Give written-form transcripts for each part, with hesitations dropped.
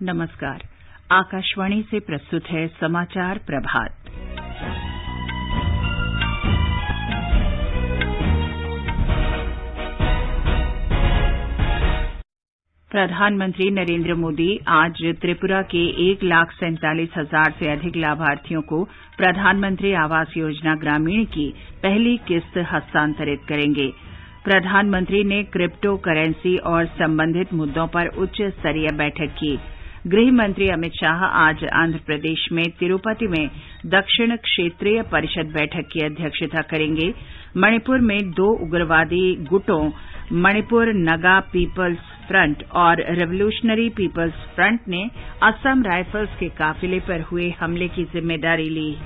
नमस्कार। आकाशवाणी से प्रस्तुत है समाचार प्रभात। प्रधानमंत्री नरेंद्र मोदी आज त्रिपुरा के 1,47,000 से अधिक लाभार्थियों को प्रधानमंत्री आवास योजना ग्रामीण की पहली किस्त हस्तांतरित करेंगे। प्रधानमंत्री ने क्रिप्टो करेंसी और संबंधित मुद्दों पर उच्च स्तरीय बैठक की। गृह मंत्री अमित शाह आज आंध्र प्रदेश में तिरुपति में दक्षिण क्षेत्रीय परिषद बैठक की अध्यक्षता करेंगे। मणिपुर में 2 उग्रवादी गुटों मणिपुर नगा पीपल्स फ्रंट और रेवोल्यूशनरी पीपल्स फ्रंट ने असम राइफल्स के काफिले पर हुए हमले की जिम्मेदारी ली।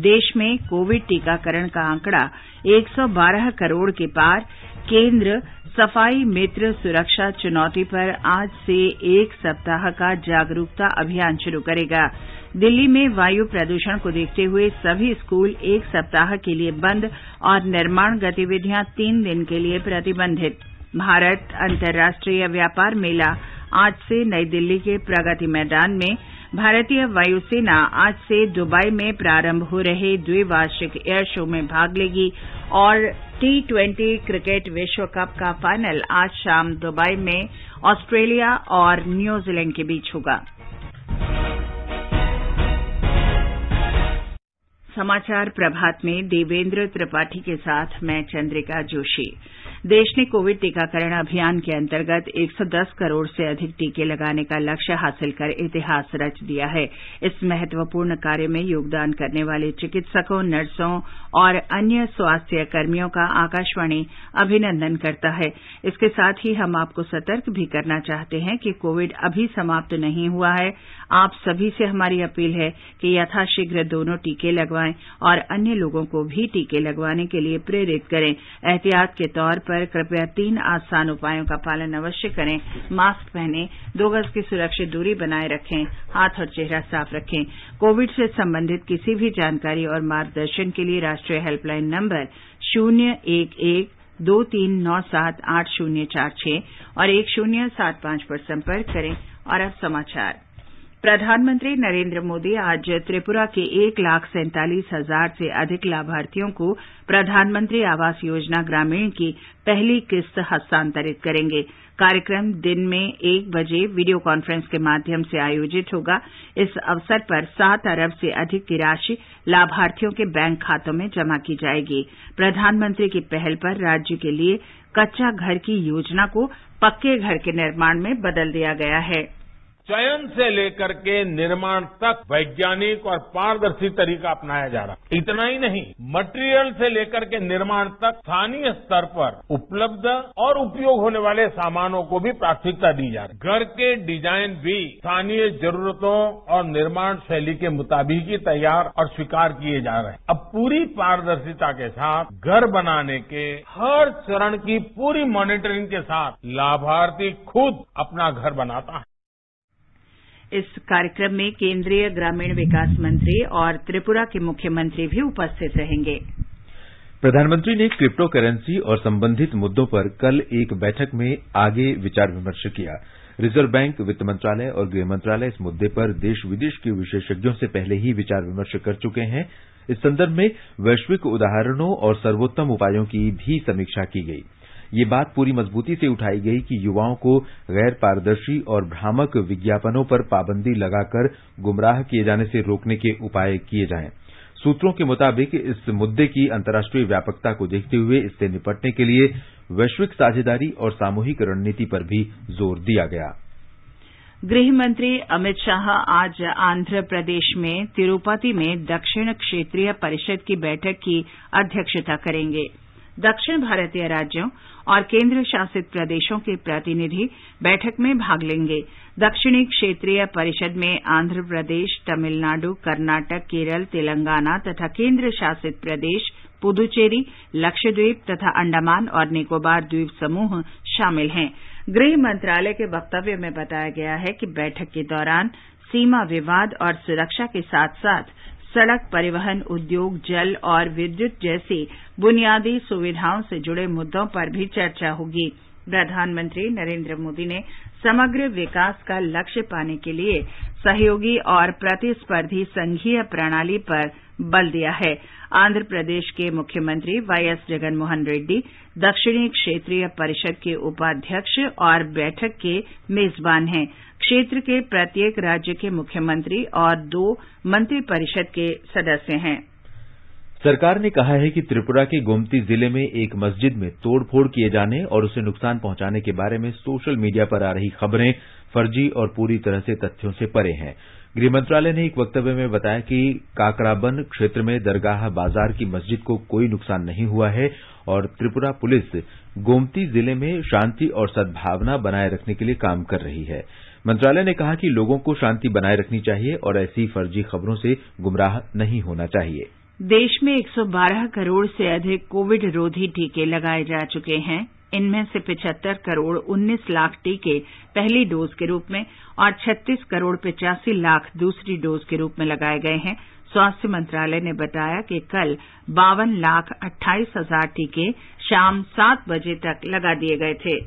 देश में कोविड टीकाकरण का आंकड़ा 112 करोड़ के पार। केंद्र सफाई मित्र सुरक्षा चुनौती पर आज से 1 सप्ताह का जागरूकता अभियान शुरू करेगा। दिल्ली में वायु प्रदूषण को देखते हुए सभी स्कूल 1 सप्ताह के लिए बंद और निर्माण गतिविधियां 3 दिन के लिए प्रतिबंधित। भारत अंतर्राष्ट्रीय व्यापार मेला आज से नई दिल्ली के प्रगति मैदान में। भारतीय वायुसेना आज से दुबई में प्रारंभ हो रहे द्विवार्षिक एयर शो में भाग लेगी और T20 क्रिकेट विश्व कप का फाइनल आज शाम दुबई में ऑस्ट्रेलिया और न्यूजीलैंड के बीच होगा। समाचार प्रभात में देवेंद्र त्रिपाठी के साथ मैं चंद्रिका जोशी। देश ने कोविड टीकाकरण अभियान के अंतर्गत 110 करोड़ से अधिक टीके लगाने का लक्ष्य हासिल कर इतिहास रच दिया है। इस महत्वपूर्ण कार्य में योगदान करने वाले चिकित्सकों, नर्सों और अन्य स्वास्थ्य कर्मियों का आकाशवाणी अभिनंदन करता है। इसके साथ ही हम आपको सतर्क भी करना चाहते हैं कि कोविड अभी समाप्त नहीं हुआ है। आप सभी से हमारी अपील है कि यथाशीघ्र दोनों टीके लगवाएं और अन्य लोगों को भी टीके लगवाने के लिए प्रेरित करें। एहतियात के तौर पर कृपया 3 आसान उपायों का पालन अवश्य करें। मास्क पहनें, 2 गज की सुरक्षित दूरी बनाए रखें, हाथ और चेहरा साफ रखें। कोविड से संबंधित किसी भी जानकारी और मार्गदर्शन के लिए राष्ट्रीय हेल्पलाइन नंबर 011-2397-8046 और 1075 पर संपर्क करें। और अब समाचार। प्रधानमंत्री नरेंद्र मोदी आज त्रिपुरा के 1,47,000 से अधिक लाभार्थियों को प्रधानमंत्री आवास योजना ग्रामीण की पहली किस्त हस्तांतरित करेंगे। कार्यक्रम दिन में 1 बजे वीडियो कॉन्फ्रेंस के माध्यम से आयोजित होगा। इस अवसर पर 7 अरब से अधिक की राशि लाभार्थियों के बैंक खातों में जमा की जाएगी। प्रधानमंत्री की पहल पर राज्य के लिए कच्चा घर की योजना को पक्के घर के निर्माण में बदल दिया गया है। चयन से लेकर के निर्माण तक वैज्ञानिक और पारदर्शी तरीका अपनाया जा रहा है। इतना ही नहीं, मटेरियल से लेकर के निर्माण तक स्थानीय स्तर पर उपलब्ध और उपयोग होने वाले सामानों को भी प्राथमिकता दी जा रही है। घर के डिजाइन भी स्थानीय जरूरतों और निर्माण शैली के मुताबिक ही तैयार और स्वीकार किए जा रहे हैं। अब पूरी पारदर्शिता के साथ घर बनाने के हर चरण की पूरी मॉनिटरिंग के साथ लाभार्थी खुद अपना घर बनाता है। इस कार्यक्रम में केंद्रीय ग्रामीण विकास मंत्री और त्रिपुरा के मुख्यमंत्री भी उपस्थित रहेंगे। प्रधानमंत्री ने क्रिप्टो करेंसी और संबंधित मुद्दों पर कल एक बैठक में आगे विचार विमर्श किया। रिजर्व बैंक, वित्त मंत्रालय और गृह मंत्रालय इस मुद्दे पर देश विदेश के विशेषज्ञों से पहले ही विचार विमर्श कर चुके हैं। इस संदर्भ में वैश्विक उदाहरणों और सर्वोत्तम उपायों की भी समीक्षा की गई। ये बात पूरी मजबूती से उठाई गई कि युवाओं को गैर पारदर्शी और भ्रामक विज्ञापनों पर पाबंदी लगाकर गुमराह किए जाने से रोकने के उपाय किए जाएं। सूत्रों के मुताबिक इस मुद्दे की अंतर्राष्ट्रीय व्यापकता को देखते हुए इससे निपटने के लिए वैश्विक साझेदारी और सामूहिक रणनीति पर भी जोर दिया गया। गृह मंत्री अमित शाह आज आंध्र प्रदेश में तिरुपति में दक्षिण क्षेत्रीय परिषद की बैठक की अध्यक्षता करेंगे। दक्षिण भारतीय राज्यों और केंद्र शासित प्रदेशों के प्रतिनिधि बैठक में भाग लेंगे। दक्षिणी क्षेत्रीय परिषद में आंध्र प्रदेश, तमिलनाडु, कर्नाटक, केरल, तेलंगाना तथा केंद्र शासित प्रदेश पुदुचेरी, लक्षद्वीप तथा अंडमान और निकोबार द्वीप समूह शामिल हैं। गृह मंत्रालय के वक्तव्य में बताया गया है कि बैठक के दौरान सीमा विवाद और सुरक्षा के साथ साथ सड़क परिवहन, उद्योग, जल और विद्युत जैसी बुनियादी सुविधाओं से जुड़े मुद्दों पर भी चर्चा होगी। प्रधानमंत्री नरेंद्र मोदी ने समग्र विकास का लक्ष्य पाने के लिए सहयोगी और प्रतिस्पर्धी संघीय प्रणाली पर बल दिया है। आंध्र प्रदेश के मुख्यमंत्री वाईएस जगनमोहन रेड्डी दक्षिणी क्षेत्रीय परिषद के उपाध्यक्ष और बैठक के मेजबान हैं। क्षेत्र के प्रत्येक राज्य के मुख्यमंत्री और 2 मंत्रिपरिषद के सदस्य हैं। सरकार ने कहा है कि त्रिपुरा के गोमती जिले में एक मस्जिद में तोड़फोड़ किए जाने और उसे नुकसान पहुंचाने के बारे में सोशल मीडिया पर आ रही खबरें फर्जी और पूरी तरह से तथ्यों से परे हैं। गृह मंत्रालय ने एक वक्तव्य में बताया कि काकराबन क्षेत्र में दरगाह बाजार की मस्जिद को कोई नुकसान नहीं हुआ है और त्रिपुरा पुलिस गोमती जिले में शांति और सद्भावना बनाए रखने के लिए काम कर रही है। मंत्रालय ने कहा कि लोगों को शांति बनाए रखनी चाहिए और ऐसी फर्जी खबरों से गुमराह नहीं होना चाहिए। देश में 112 करोड़ से अधिक कोविड रोधी टीके लगाए जा चुके हैं। इनमें से 75 करोड़ 19 लाख टीके पहली डोज के रूप में और 36 करोड़ 85 लाख दूसरी डोज के रूप में लगाए गए हैं। स्वास्थ्य मंत्रालय ने बताया कि कल 52 लाख 28 हजार टीके शाम 7 बजे तक लगा दिए गए थे।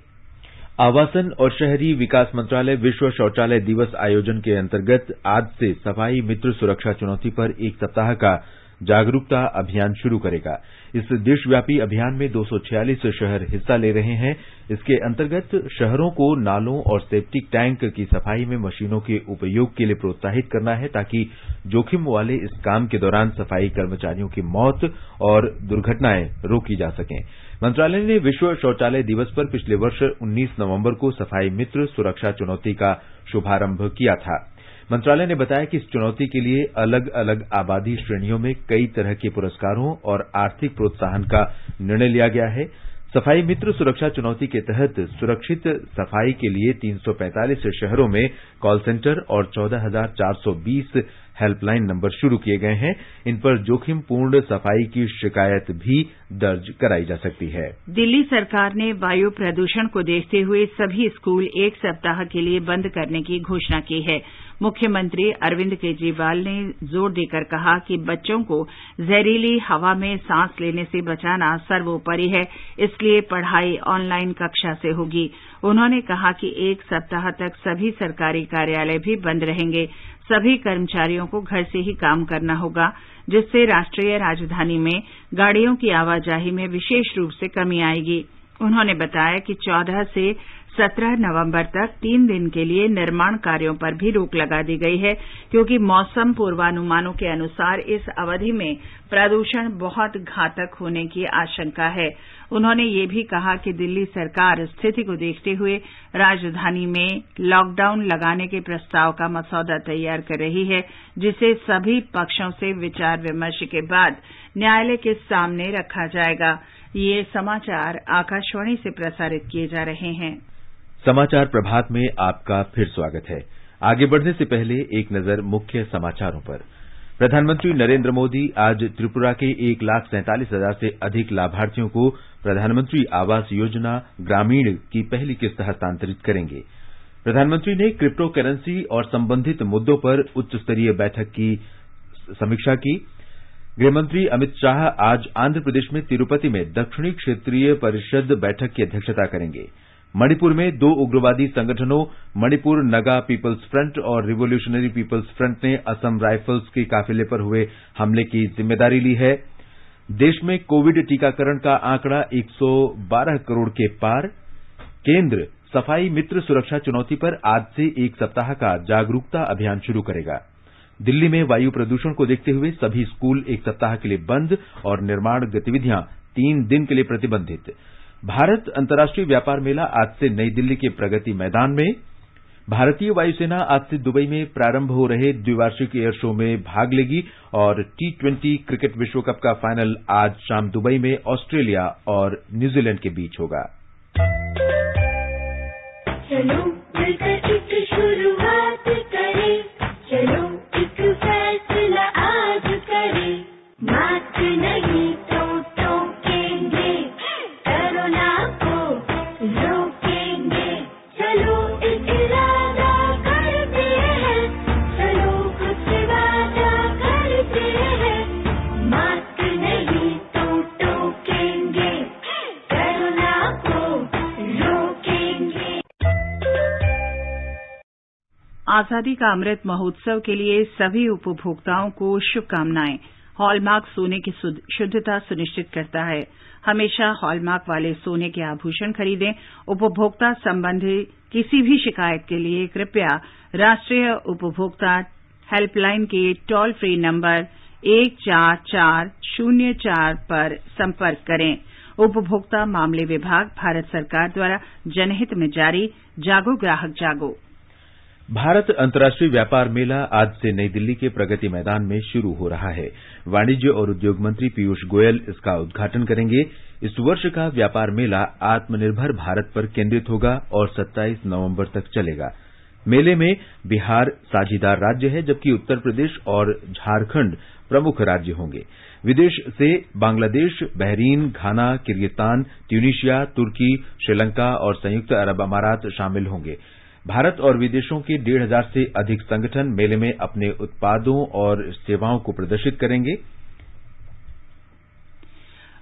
आवासन और शहरी विकास मंत्रालय विश्व शौचालय दिवस आयोजन के अंतर्गत आज से सफाई मित्र सुरक्षा चुनौती पर 1 सप्ताह का जागरूकता अभियान शुरू करेगा। इस देशव्यापी अभियान में 246 शहर हिस्सा ले रहे हैं। इसके अंतर्गत शहरों को नालों और सेप्टिक टैंक की सफाई में मशीनों के उपयोग के लिए प्रोत्साहित करना है ताकि जोखिम वाले इस काम के दौरान सफाई कर्मचारियों की मौत और दुर्घटनाएं रोकी जा सकें। मंत्रालय ने विश्व शौचालय दिवस पर पिछले वर्ष 19 नवंबर को सफाई मित्र सुरक्षा चुनौती का शुभारंभ किया था। मंत्रालय ने बताया कि इस चुनौती के लिए अलग अलग आबादी श्रेणियों में कई तरह के पुरस्कारों और आर्थिक प्रोत्साहन का निर्णय लिया गया है। सफाई मित्र सुरक्षा चुनौती के तहत सुरक्षित सफाई के लिए 345 शहरों में कॉल सेंटर और 14,420 हेल्पलाइन नंबर शुरू किए गए हैं। इन पर जोखिमपूर्ण सफाई की शिकायत भी दर्ज कराई जा सकती है। दिल्ली सरकार ने वायु प्रदूषण को देखते हुए सभी स्कूल 1 सप्ताह के लिए बंद करने की घोषणा की है। मुख्यमंत्री अरविंद केजरीवाल ने जोर देकर कहा कि बच्चों को जहरीली हवा में सांस लेने से बचाना सर्वोपरि है, इसलिए पढ़ाई ऑनलाइन कक्षा से होगी। उन्होंने कहा कि 1 सप्ताह तक सभी सरकारी कार्यालय भी बंद रहेंगे। सभी कर्मचारियों को घर से ही काम करना होगा, जिससे राष्ट्रीय राजधानी में गाड़ियों की आवाजाही में विशेष रूप से कमी आएगी। उन्होंने बताया कि 14 से 17 नवंबर तक 3 दिन के लिए निर्माण कार्यों पर भी रोक लगा दी गई है, क्योंकि मौसम पूर्वानुमानों के अनुसार इस अवधि में प्रदूषण बहुत घातक होने की आशंका है। उन्होंने ये भी कहा कि दिल्ली सरकार स्थिति को देखते हुए राजधानी में लॉकडाउन लगाने के प्रस्ताव का मसौदा तैयार कर रही है, जिसे सभी पक्षों से विचार विमर्श के बाद न्यायालय के सामने रखा जाएगा। ये समाचार आकाशवाणी से प्रसारित किए जा रहे हैं। समाचार प्रभात में आपका फिर स्वागत है। आगे बढ़ने से पहले एक नजर मुख्य समाचारों पर। प्रधानमंत्री नरेंद्र मोदी आज त्रिपुरा के 1,47,000 से अधिक लाभार्थियों को प्रधानमंत्री आवास योजना ग्रामीण की पहली किस्त हस्तांतरित करेंगे। प्रधानमंत्री ने क्रिप्टो करेंसी और संबंधित मुद्दों पर उच्च स्तरीय बैठक की समीक्षा की। गृहमंत्री अमित शाह आज आंध्र प्रदेश में तिरुपति में दक्षिणी क्षेत्रीय परिषद बैठक की अध्यक्षता करेंगे। मणिपुर में 2 उग्रवादी संगठनों मणिपुर नगा पीपल्स फ्रंट और रिवोल्यूशनरी पीपल्स फ्रंट ने असम राइफल्स के काफिले पर हुए हमले की जिम्मेदारी ली है। देश में कोविड टीकाकरण का आंकड़ा 112 करोड़ के पार। केंद्र सफाई मित्र सुरक्षा चुनौती पर आज से 1 सप्ताह का जागरूकता अभियान शुरू करेगा। दिल्ली में वायु प्रदूषण को देखते हुए सभी स्कूल 1 सप्ताह के लिए बंद और निर्माण गतिविधियां 3 दिन के लिए प्रतिबंधित। भारत अंतर्राष्ट्रीय व्यापार मेला आज से नई दिल्ली के प्रगति मैदान में। भारतीय वायुसेना आज से दुबई में प्रारंभ हो रहे द्विवार्षिक एयर शो में भाग लेगी और T20 क्रिकेट विश्व कप का फाइनल आज शाम दुबई में ऑस्ट्रेलिया और न्यूजीलैंड के बीच होगा। चलो मिलकर एक शुरुआत करें, चलो एक फैसला आज करें, मास्क नहीं तो टोकेंगे, कोरोना को रोकेंगे, चलो एक इरादा करते हैं, चलो कुछ वादा करते हैं, मास्क नहीं तो टोकेंगे, कोरोना को रोकेंगे। आजादी का अमृत महोत्सव के लिए सभी उपभोक्ताओं को शुभकामनाएं। हॉलमार्क सोने की शुद्धता सुनिश्चित करता है। हमेशा हॉलमार्क वाले सोने के आभूषण खरीदें। उपभोक्ता संबंधी किसी भी शिकायत के लिए कृपया राष्ट्रीय उपभोक्ता हेल्पलाइन के टोल फ्री नंबर 14404 पर संपर्क करें। उपभोक्ता मामले विभाग, भारत सरकार द्वारा जनहित में जारी। जागो ग्राहक जागो। भारत अंतर्राष्ट्रीय व्यापार मेला आज से नई दिल्ली के प्रगति मैदान में शुरू हो रहा है। वाणिज्य और उद्योग मंत्री पीयूष गोयल इसका उद्घाटन करेंगे। इस वर्ष का व्यापार मेला आत्मनिर्भर भारत पर केंद्रित होगा और 27 नवंबर तक चलेगा। मेले में बिहार साझीदार राज्य है, जबकि उत्तर प्रदेश और झारखंड प्रमुख राज्य होंगे। विदेश से बांग्लादेश, बहरीन, घाना, किर्गिस्तान, ट्यूनीशिया, तुर्की, श्रीलंका और संयुक्त अरब अमारात शामिल होंगे। भारत और विदेशों के 1,500 से अधिक संगठन मेले में अपने उत्पादों और सेवाओं को प्रदर्शित करेंगे।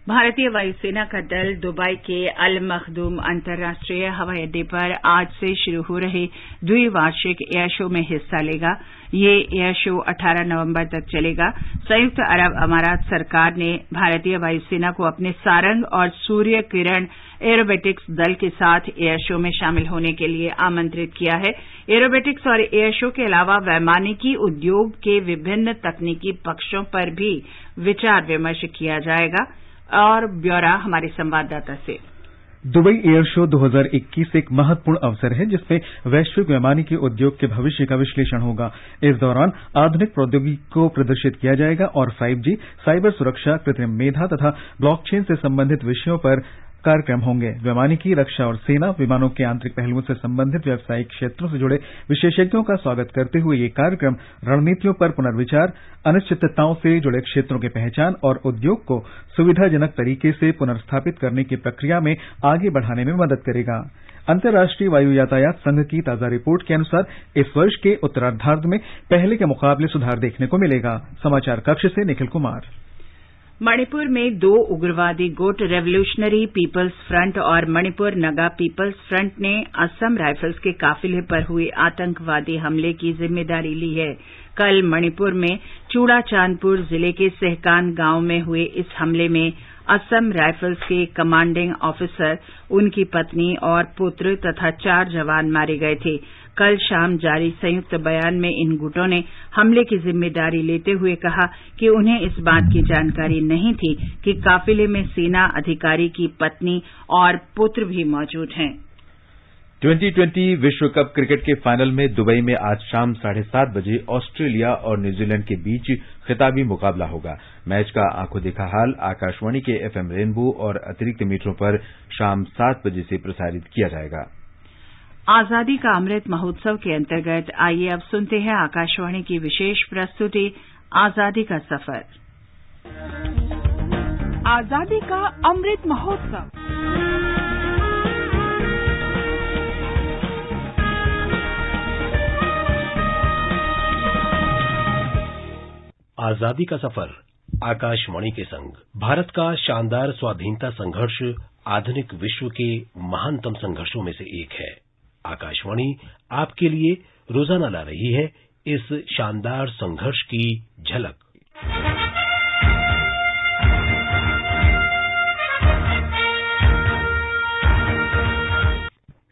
भारतीय वायुसेना का दल दुबई के अल मखदूम अंतर्राष्ट्रीय हवाई अड्डे पर आज से शुरू हो रहे द्विवार्षिक एयर शो में हिस्सा लेगा। ये एयर शो 18 नवंबर तक चलेगा। संयुक्त अरब अमारात सरकार ने भारतीय वायुसेना को अपने सारंग और सूर्य किरण एरोबेटिक्स दल के साथ एयर शो में शामिल होने के लिए आमंत्रित किया है। एरोबेटिक्स और एयर शो के अलावा वैमानिकी उद्योग के विभिन्न तकनीकी पक्षों पर भी विचार विमर्श किया जाएगा। और ब्यौरा हमारे संवाददाता से। दुबई एयर शो 2021 एक महत्वपूर्ण अवसर है, जिसमें वैश्विक वैमानिकी उद्योग के भविष्य का विश्लेषण होगा। इस दौरान आधुनिक प्रौद्योगिकी को प्रदर्शित किया जाएगा और 5G, साइबर सुरक्षा, कृत्रिम मेधा तथा ब्लॉकचेन से संबंधित विषयों पर कार्यक्रम होंगे। वैमानिकी, रक्षा और सेना विमानों के आंतरिक पहलुओं से संबंधित व्यावसायिक क्षेत्रों से जुड़े विशेषज्ञों का स्वागत करते हुए ये कार्यक्रम रणनीतियों पर पुनर्विचार, अनिश्चितताओं से जुड़े क्षेत्रों की पहचान और उद्योग को सुविधाजनक तरीके से पुनर्स्थापित करने की प्रक्रिया में आगे बढ़ाने में मदद करेगा। अंतर्राष्ट्रीय वायु यातायात संघ की ताजा रिपोर्ट के अनुसार इस वर्ष के उत्तरार्द्ध में पहले के मुकाबले सुधार देखने को मिलेगा। समाचार कक्ष से निखिल कुमार। मणिपुर में 2 उग्रवादी गुट रेवोल्यूशनरी पीपल्स फ्रंट और मणिपुर नगा पीपल्स फ्रंट ने असम राइफल्स के काफिले पर हुए आतंकवादी हमले की जिम्मेदारी ली है। कल मणिपुर में चूड़ाचांदपुर जिले के सहकान गांव में हुए इस हमले में असम राइफल्स के कमांडिंग ऑफिसर, उनकी पत्नी और पुत्र तथा 4 जवान मारे गए थे। कल शाम जारी संयुक्त बयान में इन गुटों ने हमले की जिम्मेदारी लेते हुए कहा कि उन्हें इस बात की जानकारी नहीं थी कि काफिले में सेना अधिकारी की पत्नी और पुत्र भी मौजूद हैं। 2020 विश्व कप क्रिकेट के फाइनल में दुबई में आज शाम 7:30 बजे ऑस्ट्रेलिया और न्यूजीलैंड के बीच खिताबी मुकाबला होगा। मैच का आंखों देखा हाल आकाशवाणी के FM रेनबो और अतिरिक्त मीटरों पर शाम 7 बजे से प्रसारित किया जाएगा। आजादी का अमृत महोत्सव के अंतर्गत आइए अब सुनते हैं आकाशवाणी की विशेष प्रस्तुति आजादी का सफर। आजादी का अमृत महोत्सव। आजादी का सफर आकाशवाणी के संग। भारत का शानदार स्वाधीनता संघर्ष आधुनिक विश्व के महानतम संघर्षों में से एक है। आकाशवाणी आपके लिए रोजाना ला रही है इस शानदार संघर्ष की झलक।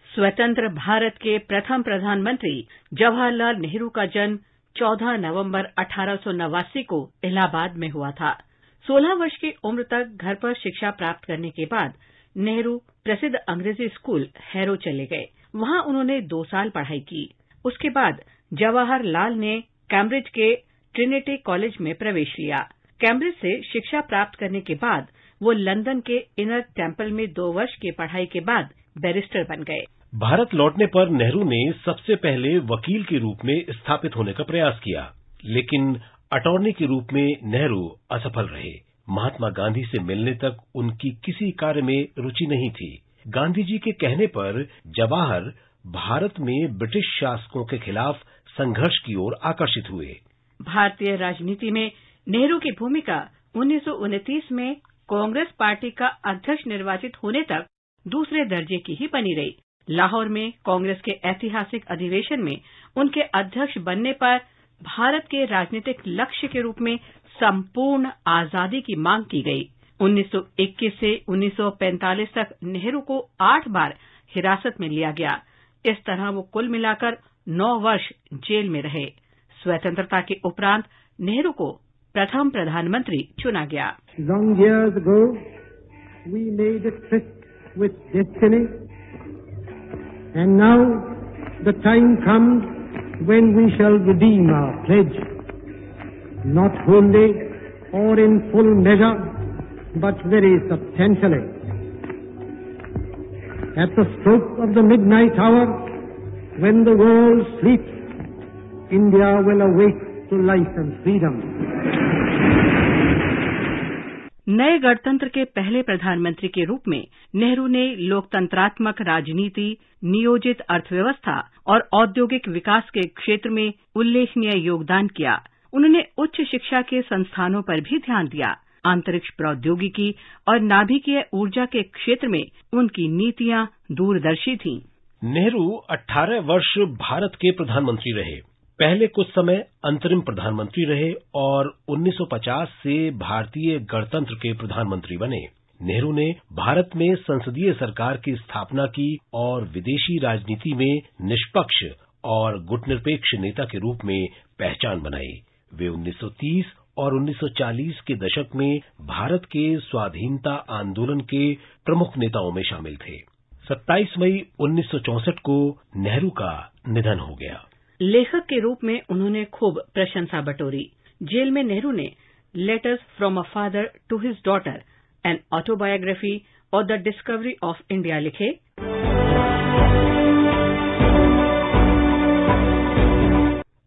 स्वतंत्र भारत के प्रथम प्रधानमंत्री जवाहरलाल नेहरू का जन्म 14 नवंबर 1889 को इलाहाबाद में हुआ था। 16 वर्ष की उम्र तक घर पर शिक्षा प्राप्त करने के बाद नेहरू प्रसिद्ध अंग्रेजी स्कूल हैरो चले गए। वहां उन्होंने 2 साल पढ़ाई की। उसके बाद जवाहरलाल ने कैम्ब्रिज के ट्रिनिटी कॉलेज में प्रवेश लिया। कैम्ब्रिज से शिक्षा प्राप्त करने के बाद वो लंदन के इनर टेम्पल में 2 वर्ष की पढ़ाई के बाद बैरिस्टर बन गए। भारत लौटने पर नेहरू ने सबसे पहले वकील के रूप में स्थापित होने का प्रयास किया, लेकिन अटॉर्नी के रूप में नेहरू असफल रहे। महात्मा गांधी से मिलने तक उनकी किसी कार्य में रुचि नहीं थी। गांधी जी के कहने पर जवाहर भारत में ब्रिटिश शासकों के खिलाफ संघर्ष की ओर आकर्षित हुए। भारतीय राजनीति में नेहरू की भूमिका 1929 में कांग्रेस पार्टी का अध्यक्ष निर्वाचित होने तक दूसरे दर्जे की ही बनी रही। लाहौर में कांग्रेस के ऐतिहासिक अधिवेशन में उनके अध्यक्ष बनने पर भारत के राजनीतिक लक्ष्य के रूप में संपूर्ण आजादी की मांग की गई। 1921 से 1945 तक नेहरू को 8 बार हिरासत में लिया गया। इस तरह वो कुल मिलाकर 9 वर्ष जेल में रहे। स्वतंत्रता के उपरांत नेहरू को प्रथम प्रधानमंत्री चुना गया। Long years ago, we made a tryst with destiny, and now the time comes when we shall redeem our pledge, not wholly or in full measure, but very substantially. At the stroke of the midnight hour, when the world sleeps, India will awake to life and freedom. नए गणतंत्र के पहले प्रधानमंत्री के रूप में नेहरू ने लोकतंत्रात्मक राजनीति, नियोजित अर्थव्यवस्था और औद्योगिक विकास के क्षेत्र में उल्लेखनीय योगदान किया। उन्होंने उच्च शिक्षा के संस्थानों पर भी ध्यान दिया। अंतरिक्ष प्रौद्योगिकी और नाभिकीय ऊर्जा के क्षेत्र में उनकी नीतियां दूरदर्शी थीं। नेहरू 18 वर्ष भारत के प्रधानमंत्री रहे। पहले कुछ समय अंतरिम प्रधानमंत्री रहे और 1950 से भारतीय गणतंत्र के प्रधानमंत्री बने। नेहरू ने भारत में संसदीय सरकार की स्थापना की और विदेशी राजनीति में निष्पक्ष और गुटनिरपेक्ष नेता के रूप में पहचान बनाई। वे 1930 और 1940 के दशक में भारत के स्वाधीनता आंदोलन के प्रमुख नेताओं में शामिल थे। 27 मई 1964 को नेहरू का निधन हो गया। लेखक के रूप में उन्होंने खूब प्रशंसा बटोरी। जेल में नेहरू ने letters from a father to his daughter, an autobiography और द डिस्कवरी ऑफ इंडिया लिखे।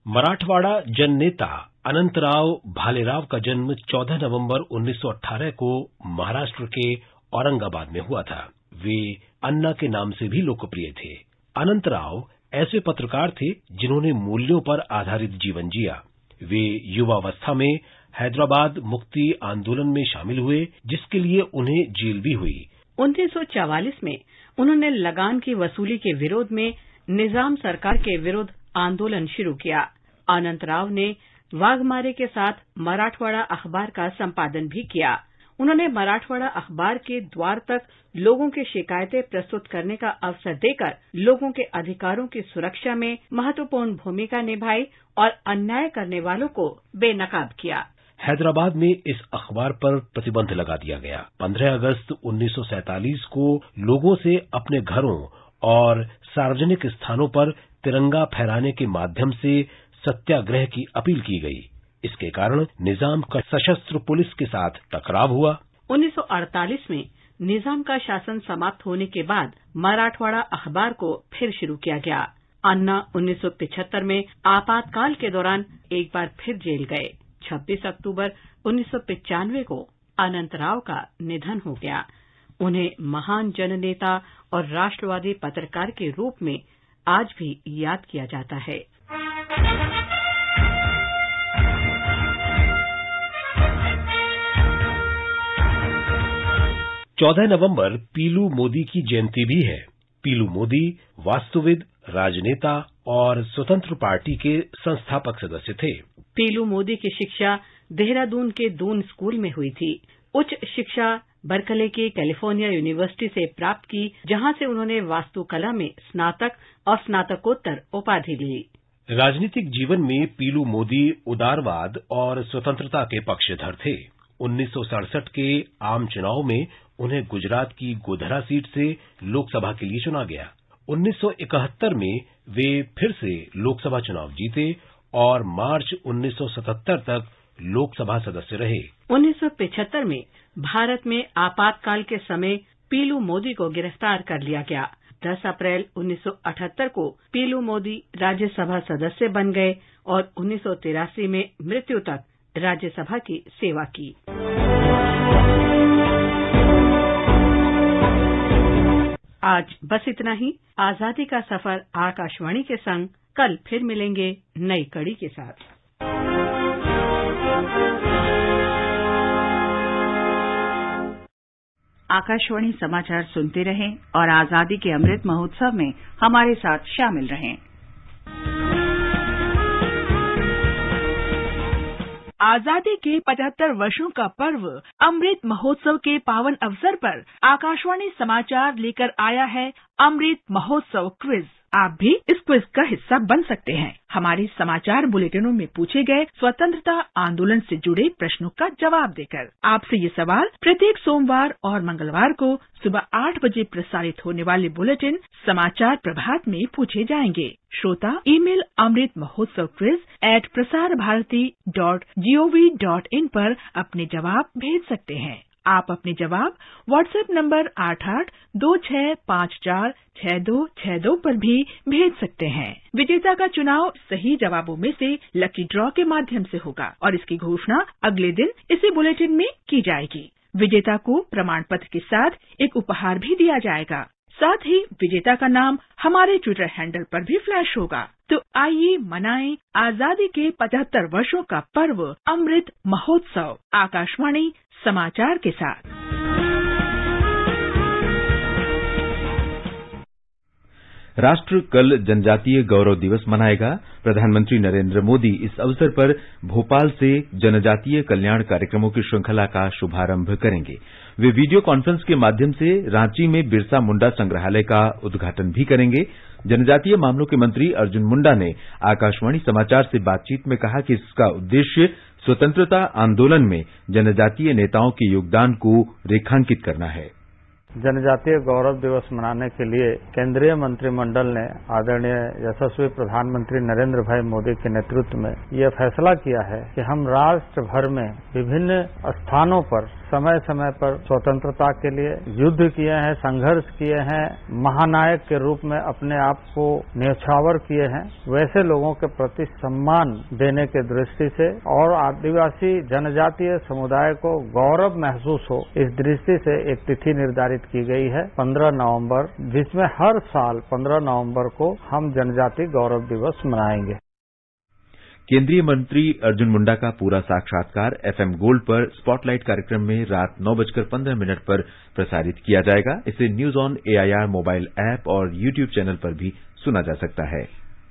मराठवाड़ा जननेता अनंतराव भालेराव का जन्म 14 नवंबर 1918 को महाराष्ट्र के औरंगाबाद में हुआ था। वे अन्ना के नाम से भी लोकप्रिय थे। अनंतराव ऐसे पत्रकार थे जिन्होंने मूल्यों पर आधारित जीवन जिया। वे युवावस्था में हैदराबाद मुक्ति आंदोलन में शामिल हुए, जिसके लिए उन्हें जेल भी हुई। 1944 में उन्होंने लगान की वसूली के विरोध में निजाम सरकार के विरुद्ध आंदोलन शुरू किया। अनंतराव ने वाघमारे के साथ मराठवाड़ा अखबार का संपादन भी किया। उन्होंने मराठवाड़ा अखबार के द्वार तक लोगों की शिकायतें प्रस्तुत करने का अवसर देकर लोगों के अधिकारों की सुरक्षा में महत्वपूर्ण भूमिका निभाई और अन्याय करने वालों को बेनकाब किया। हैदराबाद में इस अखबार पर प्रतिबंध लगा दिया गया। 15 अगस्त 1947 को लोगों से अपने घरों और सार्वजनिक स्थानों पर तिरंगा फहराने के माध्यम से सत्याग्रह की अपील की गई। इसके कारण निजाम का सशस्त्र पुलिस के साथ टकराव हुआ। 1948 में निजाम का शासन समाप्त होने के बाद मराठवाड़ा अखबार को फिर शुरू किया गया। अन्ना 1975 में आपातकाल के दौरान एक बार फिर जेल गए। 26 अक्टूबर 1995 को अनंतराव का निधन हो गया। उन्हें महान जननेता और राष्ट्रवादी पत्रकार के रूप में आज भी याद किया जाता है। 14 नवंबर पीलू मोदी की जयंती भी है। पीलू मोदी वास्तुविद, राजनेता और स्वतंत्र पार्टी के संस्थापक सदस्य थे। पीलू मोदी की शिक्षा देहरादून के दून स्कूल में हुई थी। उच्च शिक्षा बर्कले की कैलिफोर्निया यूनिवर्सिटी से प्राप्त की, जहां से उन्होंने वास्तुकला में स्नातक और स्नातकोत्तर उपाधि ली। राजनीतिक जीवन में पीलू मोदी उदारवाद और स्वतंत्रता के पक्षधर थे। 1967 के आम चुनाव में उन्हें गुजरात की गोधरा सीट से लोकसभा के लिए चुना गया। 1971 में वे फिर से लोकसभा चुनाव जीते और मार्च 1977 तक लोकसभा सदस्य रहे। 1975 में भारत में आपातकाल के समय पीलू मोदी को गिरफ्तार कर लिया गया। 10 अप्रैल 1978 को पीलू मोदी राज्यसभा सदस्य बन गए और 1983 में मृत्यु तक राज्यसभा की सेवा की। आज बस इतना ही। आजादी का सफर आकाशवाणी के संग कल फिर मिलेंगे नई कड़ी के साथ। आकाशवाणी समाचार सुनते रहें और आजादी के अमृत महोत्सव में हमारे साथ शामिल रहें। आजादी के 75 वर्षों का पर्व अमृत महोत्सव के पावन अवसर पर आकाशवाणी समाचार लेकर आया है अमृत महोत्सव क्विज। आप भी इस क्विज का हिस्सा बन सकते हैं। हमारे समाचार बुलेटिनों में पूछे गए स्वतंत्रता आंदोलन से जुड़े प्रश्नों का जवाब देकर। आपसे ये सवाल प्रत्येक सोमवार और मंगलवार को सुबह 8 बजे प्रसारित होने वाले बुलेटिन समाचार प्रभात में पूछे जाएंगे। श्रोता ईमेल अमृत महोत्सव quiz@prasarabharati.gov.in पर अपने जवाब भेज सकते हैं। आप अपने जवाब व्हाट्सएप नंबर 8826546262 पर भी भेज सकते हैं। विजेता का चुनाव सही जवाबों में से लकी ड्रॉ के माध्यम से होगा और इसकी घोषणा अगले दिन इसी बुलेटिन में की जाएगी। विजेता को प्रमाण पत्र के साथ एक उपहार भी दिया जाएगा। साथ ही विजेता का नाम हमारे ट्विटर हैंडल पर भी फ्लैश होगा। तो आइए मनाएं आजादी के 75 वर्षों का पर्व अमृत महोत्सव आकाशवाणी समाचार के साथ। राष्ट्र कल जनजातीय गौरव दिवस मनाएगा। प्रधानमंत्री नरेंद्र मोदी इस अवसर पर भोपाल से जनजातीय कल्याण कार्यक्रमों की श्रृंखला का शुभारंभ करेंगे। वे वीडियो कॉन्फ्रेंस के माध्यम से रांची में बिरसा मुंडा संग्रहालय का उद्घाटन भी करेंगे। जनजातीय मामलों के मंत्री अर्जुन मुंडा ने आकाशवाणी समाचार से बातचीत में कहा कि इसका उद्देश्य स्वतंत्रता आंदोलन में जनजातीय नेताओं के योगदान को रेखांकित करना है। जनजातीय गौरव दिवस मनाने के लिए केंद्रीय मंत्रिमंडल ने आदरणीय यशस्वी प्रधानमंत्री नरेंद्र भाई मोदी के नेतृत्व में यह फैसला किया है कि हम राष्ट्र भर में विभिन्न स्थानों पर समय समय पर स्वतंत्रता के लिए युद्ध किए हैं, संघर्ष किए हैं, महानायक के रूप में अपने आप को न्यौछावर किए हैं, वैसे लोगों के प्रति सम्मान देने की दृष्टि से और आदिवासी जनजातीय समुदाय को गौरव महसूस हो, इस दृष्टि से एक तिथि निर्धारित की गई है 15 नवंबर, जिसमें हर साल 15 नवंबर को हम जनजातीय गौरव दिवस मनाएंगे। केंद्रीय मंत्री अर्जुन मुंडा का पूरा साक्षात्कार एफएम गोल्ड पर स्पॉटलाइट कार्यक्रम में रात 9:15 पर प्रसारित किया जाएगा। इसे news on AIR mobile app और यूट्यूब चैनल पर भी सुना जा सकता है।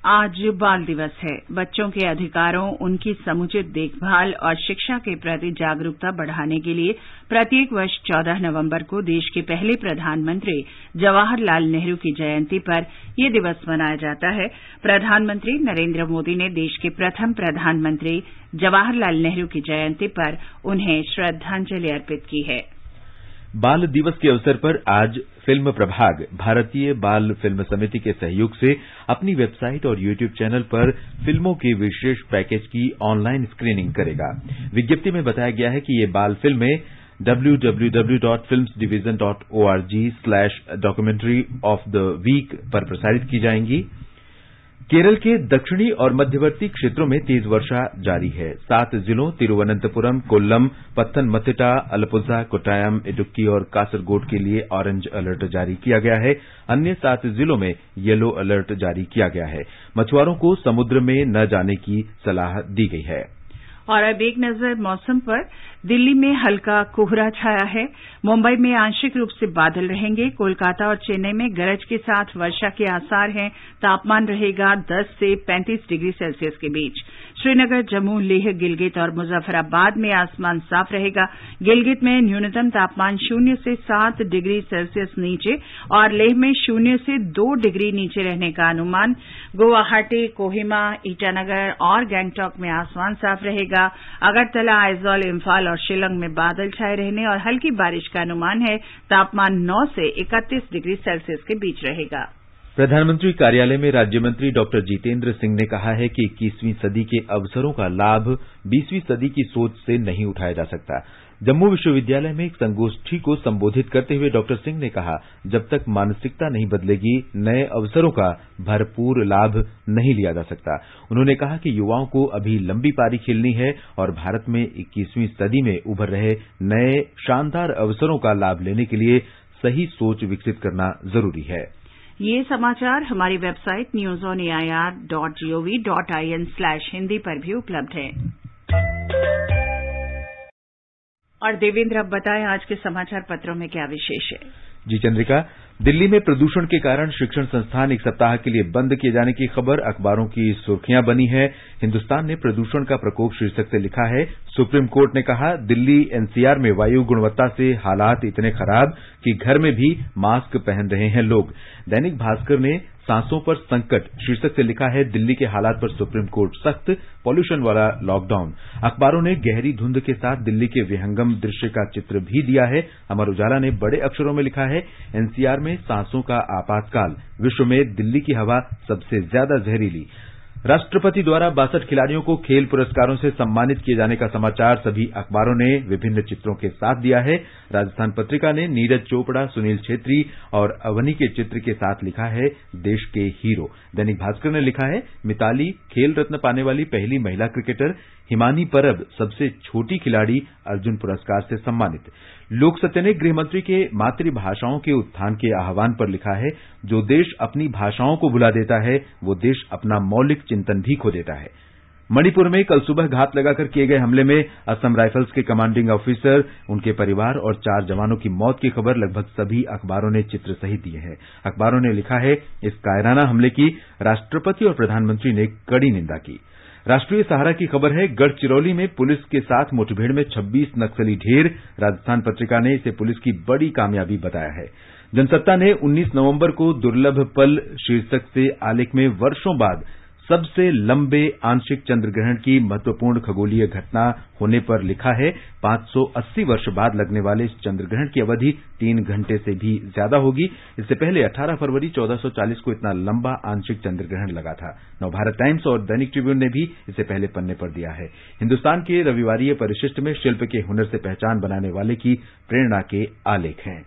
आज बाल दिवस है। बच्चों के अधिकारों, उनकी समुचित देखभाल और शिक्षा के प्रति जागरूकता बढ़ाने के लिए प्रत्येक वर्ष 14 नवंबर को देश के पहले प्रधानमंत्री जवाहरलाल नेहरू की जयंती पर यह दिवस मनाया जाता है। प्रधानमंत्री नरेंद्र मोदी ने देश के प्रथम प्रधानमंत्री जवाहरलाल नेहरू की जयंती पर उन्हें श्रद्धांजलि अर्पित की है। बाल दिवस के अवसर पर आज फिल्म प्रभाग भारतीय बाल फिल्म समिति के सहयोग से अपनी वेबसाइट और यूट्यूब चैनल पर फिल्मों के विशेष पैकेज की ऑनलाइन स्क्रीनिंग करेगा। विज्ञप्ति में बताया गया है कि ये बाल फिल्में www.filmsdivision.org/documentary of the week पर प्रसारित की जाएंगी। केरल के दक्षिणी और मध्यवर्ती क्षेत्रों में तेज वर्षा जारी है। 7 जिलों तिरुवनंतपुरम, कोल्लम, पत्थनमथिट्टा, अलपुझा, कोट्टायम, इडुक्की और कासरगोड के लिए ऑरेंज अलर्ट जारी किया गया है। अन्य 7 जिलों में येलो अलर्ट जारी किया गया है। मछुआरों को समुद्र में न जाने की सलाह दी गई है। और अब एक नजर मौसम पर। दिल्ली में हल्का कोहरा छाया है। मुंबई में आंशिक रूप से बादल रहेंगे। कोलकाता और चेन्नई में गरज के साथ वर्षा के आसार हैं। तापमान रहेगा 10 से 35 डिग्री सेल्सियस के बीच। श्रीनगर, जम्मू, लेह, गिलगित और मुजफ्फराबाद में आसमान साफ रहेगा। गिलगित में न्यूनतम तापमान 0 से 7 डिग्री सेल्सियस नीचे और लेह में 0 से 2 डिग्री नीचे रहने का अनुमान। गुवाहाटी, कोहिमा, ईटानगर और गैंगटॉक में आसमान साफ रहेगा। अगरतला, आइजॉल, इम्फाल और शिलंग में बादल छाए रहने और हल्की बारिश का अनुमान है। तापमान 9 से 31 डिग्री सेल्सियस के बीच रहेगा। प्रधानमंत्री कार्यालय में राज्य मंत्री डॉक्टर जितेंद्र सिंह ने कहा है कि 21वीं सदी के अवसरों का लाभ 20वीं सदी की सोच से नहीं उठाया जा सकता। जम्मू विश्वविद्यालय में एक संगोष्ठी को संबोधित करते हुए डॉक्टर सिंह ने कहा, जब तक मानसिकता नहीं बदलेगी, नए अवसरों का भरपूर लाभ नहीं लिया जा सकता। उन्होंने कहा कि युवाओं को अभी लंबी पारी खेलनी है और भारत में 21वीं सदी में उभर रहे नए शानदार अवसरों का लाभ लेने के लिए सही सोच विकसित करना जरूरी है। ये समाचार हमारी वेबसाइट newsonair.gov.in/hindi पर भी उपलब्ध है। और देवेंद्र, अब बताएं आज के समाचार पत्रों में क्या विशेष है। जी चंद्रिका, दिल्ली में प्रदूषण के कारण शिक्षण संस्थान एक सप्ताह के लिए बंद किए जाने की खबर अखबारों की सुर्खियां बनी है। हिंदुस्तान ने प्रदूषण का प्रकोप शीर्षक से लिखा है, सुप्रीम कोर्ट ने कहा दिल्ली एनसीआर में वायु गुणवत्ता से हालात इतने खराब कि घर में भी मास्क पहन रहे हैं लोग। दैनिक भास्कर ने सांसों पर संकट शीर्षक से लिखा है, दिल्ली के हालात पर सुप्रीम कोर्ट सख्त, पॉल्यूशन वाला लॉकडाउन। अखबारों ने गहरी धुंध के साथ दिल्ली के विहंगम दृश्य का चित्र भी दिया है। अमर उजाला ने बड़े अक्षरों में लिखा है, एनसीआर में सांसों का आपातकाल, विश्व में दिल्ली की हवा सबसे ज्यादा जहरीली। राष्ट्रपति द्वारा 62 खिलाड़ियों को खेल पुरस्कारों से सम्मानित किए जाने का समाचार सभी अखबारों ने विभिन्न चित्रों के साथ दिया है। राजस्थान पत्रिका ने नीरज चोपड़ा, सुनील छेत्री और अवनी के चित्र के साथ लिखा है, देश के हीरो। दैनिक भास्कर ने लिखा है, मिताली खेल रत्न पाने वाली पहली महिला क्रिकेटर, हिमानी परब सबसे छोटी खिलाड़ी अर्जुन पुरस्कार से सम्मानित। लोक सत्य ने गृहमंत्री के मातृभाषाओं के उत्थान के आह्वान पर लिखा है, जो देश अपनी भाषाओं को भुला देता है वो देश अपना मौलिक चिंतन भी खो देता है। मणिपुर में कल सुबह घात लगाकर किए गए हमले में असम राइफल्स के कमांडिंग ऑफिसर, उनके परिवार और 4 जवानों की मौत की खबर लगभग सभी अखबारों ने चित्र सहित दिए हैं। अखबारों ने लिखा है, इस कायराना हमले की राष्ट्रपति और प्रधानमंत्री ने कड़ी निंदा की। राष्ट्रीय सहारा की खबर है, गढ़चिरौली में पुलिस के साथ मुठभेड़ में 26 नक्सली ढेर। राजस्थान पत्रिका ने इसे पुलिस की बड़ी कामयाबी बताया है। जनसत्ता ने 19 नवंबर को दुर्लभ पल शीर्षक से आलेख में वर्षों बाद सबसे लंबे आंशिक चंद्र ग्रहण की महत्वपूर्ण खगोलीय घटना होने पर लिखा है, 580 वर्ष बाद लगने वाले इस चंद्र ग्रहण की अवधि 3 घंटे से भी ज्यादा होगी। इससे पहले 18 फरवरी 1440 को इतना लंबा आंशिक चंद्र ग्रहण लगा था। नवभारत टाइम्स और दैनिक ट्रिब्यून ने भी इसे पहले पन्ने पर दिया है। हिंदुस्तान के रविवारीय परिशिष्ट में शिल्प के हुनर से पहचान बनाने वाले की प्रेरणा के आलेख हैं।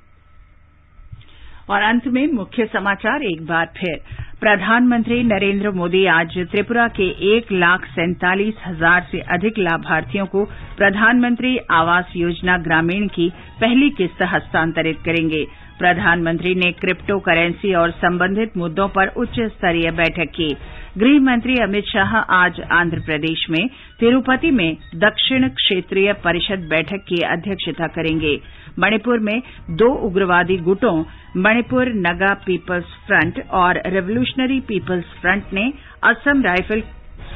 और अंत में मुख्य समाचार एक बार फिर। प्रधानमंत्री नरेंद्र मोदी आज त्रिपुरा के 1,47,000 से अधिक लाभार्थियों को प्रधानमंत्री आवास योजना ग्रामीण की पहली किस्त हस्तांतरित करेंगे। प्रधानमंत्री ने क्रिप्टो करेंसी और संबंधित मुद्दों पर उच्च स्तरीय बैठक की। गृह मंत्री अमित शाह आज आंध्र प्रदेश में तिरुपति में दक्षिण क्षेत्रीय परिषद बैठक की अध्यक्षता करेंगे। मणिपुर में 2 उग्रवादी गुटों मणिपुर नगा पीपल्स फ्रंट और रेवोल्यूशनरी पीपल्स फ्रंट ने असम राइफल्स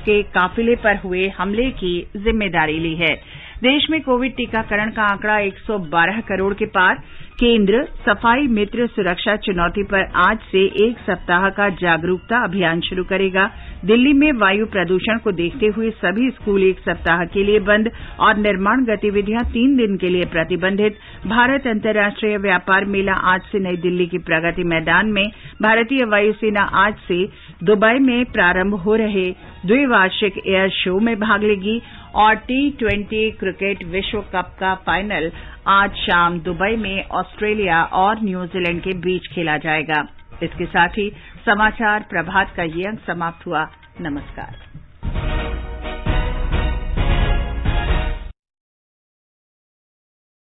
के काफिले पर हुए हमले की जिम्मेदारी ली है। देश में कोविड टीकाकरण का आंकड़ा 112 करोड़ के पार। केंद्र सफाई मित्र सुरक्षा चुनौती पर आज से 1 सप्ताह का जागरूकता अभियान शुरू करेगा। दिल्ली में वायु प्रदूषण को देखते हुए सभी स्कूल 1 सप्ताह के लिए बंद और निर्माण गतिविधियां 3 दिन के लिए प्रतिबंधित। भारत अंतर्राष्ट्रीय व्यापार मेला आज से नई दिल्ली के प्रगति मैदान में। भारतीय वायुसेना आज से दुबई में प्रारंभ हो रहे द्विवार्षिक एयर शो में भाग लेगी। और T20 क्रिकेट विश्व कप का फाइनल आज शाम दुबई में ऑस्ट्रेलिया और न्यूजीलैंड के बीच खेला जाएगा। इसके साथ ही समाचार प्रभात का ये अंक समाप्त हुआ। नमस्कार।